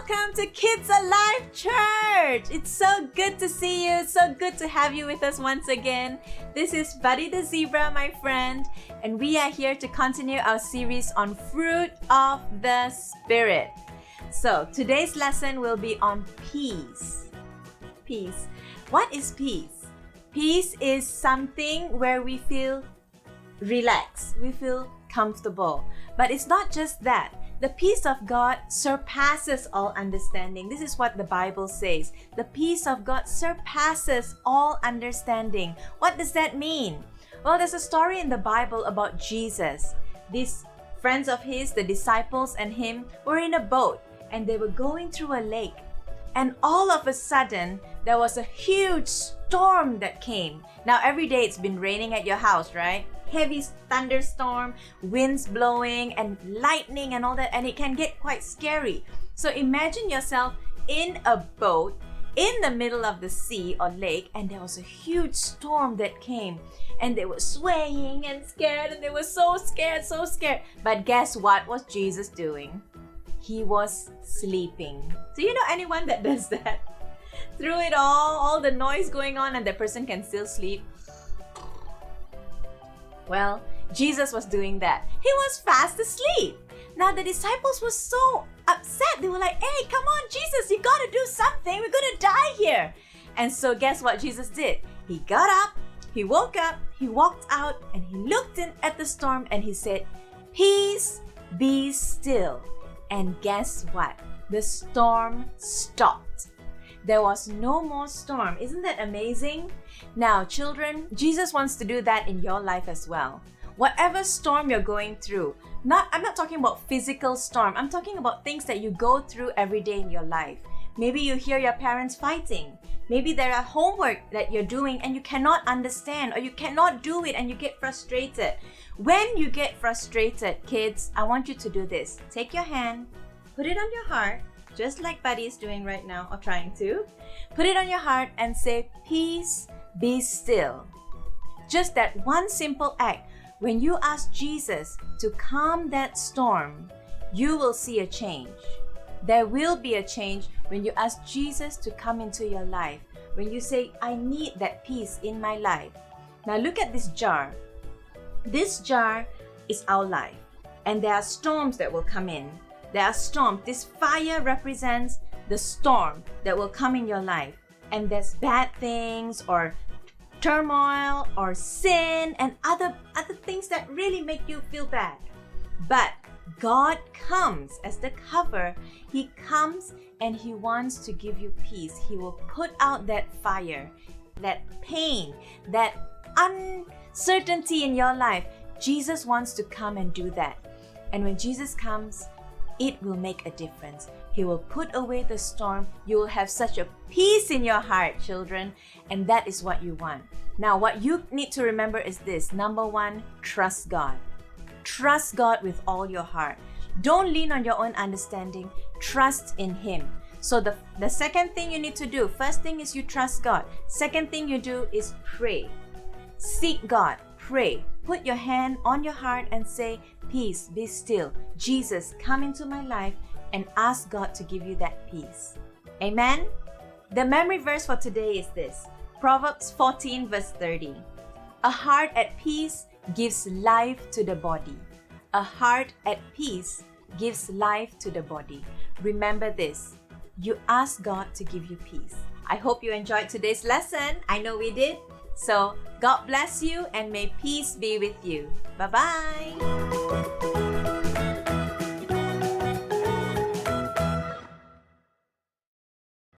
welcome to Kids Alive Church! It's so good to see you, so good to have you with us once again. This is Buddy the Zebra, my friend, and we are here to continue our series on Fruit of the Spirit. So, today's lesson will be on peace. Peace. What is peace? Peace is something where we feel relaxed, we feel comfortable. But it's not just that. The peace of God surpasses all understanding. This is what the Bible says. The peace of God surpasses all understanding. What does that mean? Well, there's a story in the Bible about Jesus. These friends of his, the disciples and him, were in a boat and they were going through a lake. And all of a sudden, there was a huge storm that came. Now, every day it's been raining at your house, right? Heavy thunderstorm, winds blowing, and lightning and all that, and it can get quite scary. So imagine yourself in a boat in the middle of the sea or lake, and there was a huge storm that came, and they were swaying and scared, and they were so scared. But guess what was Jesus doing? He was sleeping. Do you know anyone that does that? Through it all the noise going on, and the person can still sleep. Well, Jesus was doing that. He was fast asleep. Now the disciples were so upset. They were like, hey, come on, Jesus, you gotta do something. We're gonna die here. And so guess what Jesus did? He got up, he woke up, he walked out, and he looked in at the storm and he said, peace, be still. And guess what? The storm stopped. There was no more storm. Isn't that amazing? Now, children, Jesus wants to do that in your life as well. Whatever storm you're going through, I'm not talking about physical storm. I'm talking about things that you go through every day in your life. Maybe you hear your parents fighting. Maybe there are homework that you're doing and you cannot understand, or you cannot do it and you get frustrated. When you get frustrated, kids, I want you to do this. Take your hand, put it on your heart, just like Buddy is doing right now, or trying to. Put it on your heart and say, peace, be still. Just that one simple act. When you ask Jesus to calm that storm, you will see a change. There will be a change when you ask Jesus to come into your life. When you say, I need that peace in my life. Now look at this jar. This jar is our life. And there are storms that will come in. There are storms. This fire represents the storm that will come in your life. And there's bad things or turmoil or sin and other things that really make you feel bad. But God comes as the cover. He comes and He wants to give you peace. He will put out that fire, that pain, that uncertainty in your life. Jesus wants to come and do that. And when Jesus comes, it will make a difference. He will put away the storm. You will have such a peace in your heart, children, and that is what you want. Now, what you need to remember is this. Number one, trust God. Trust God with all your heart. Don't lean on your own understanding. Trust in Him. So the second thing you need to do, first thing is you trust God. Second thing you do is pray. Seek God. Pray. Put your hand on your heart and say, peace, be still. Jesus, come into my life, and ask God to give you that peace. Amen? The memory verse for today is this. Proverbs 14 verse 30. A heart at peace gives life to the body. A heart at peace gives life to the body. Remember this. You ask God to give you peace. I hope you enjoyed today's lesson. I know we did. So, God bless you and may peace be with you. Bye-bye.